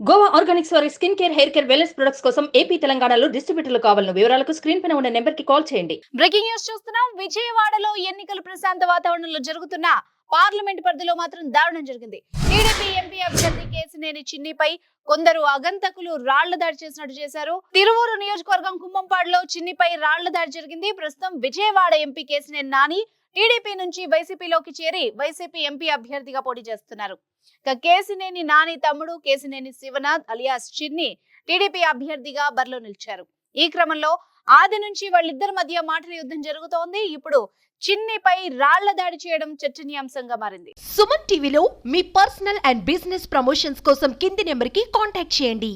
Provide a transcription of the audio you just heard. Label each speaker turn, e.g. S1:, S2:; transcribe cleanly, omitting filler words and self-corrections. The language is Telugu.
S1: గోవా ఆర్గానిక్స్ వారి skin care, hair care, wellness products కోసం ఏపీ, తెలంగాణలో డిస్ట్రిబ్యూటర్లు కావాలను వివరాలకు స్క్రీన్ పైన ఉన్న నెంబర్ కి కాల్ చేయండి.
S2: బ్రేకింగ్ న్యూస్ చూస్తున్నాం. విజయవాడలో ఎన్నికలు ప్రశాంత వాతావరణంలో జరుగుతున్న పార్లమెంట్ పరిధిలో మాత్రం దారుణం జరిగింది. టీడీపీ ఎంపీ అభ్యర్థి కేసినేని చిన్నిపై కొందరు అగంతకులు రాళ్ల దాడి చేసినట్టు చేశారు. తిరువూరు నియోజకవర్గం కుంభంపాడులో చిన్నిపై రాళ్ల దాడి జరిగింది. ప్రస్తుతం విజయవాడ ఎంపీ కేసినేని నాని టీడీపీ నుంచి వైసీపీలోకి చేరి వైసీపీ ఎంపీ అభ్యర్థిగా పోటీ చేస్తున్నారు. కేసినేని నాని తమ్ముడు కేసినేని శివనాథ్ అలియాస్ చిన్ని టీడీపీ అభ్యర్థిగా బరిలో నిలిచారు. ఈ క్రమంలో ఆది నుంచి వాళ్ళిద్దరి మధ్య మాటల యుద్ధం జరుగుతోంది. ఇప్పుడు చిన్నిపై రాళ్ల దాడి చేయడం చర్చనీయాంశంగా మారింది.
S3: సుమన్ టీవీలో మీ పర్సనల్ అండ్ బిజినెస్ ప్రమోషన్స్ కోసం కింది నెంబర్ కి కాంటాక్ట్ చేయండి.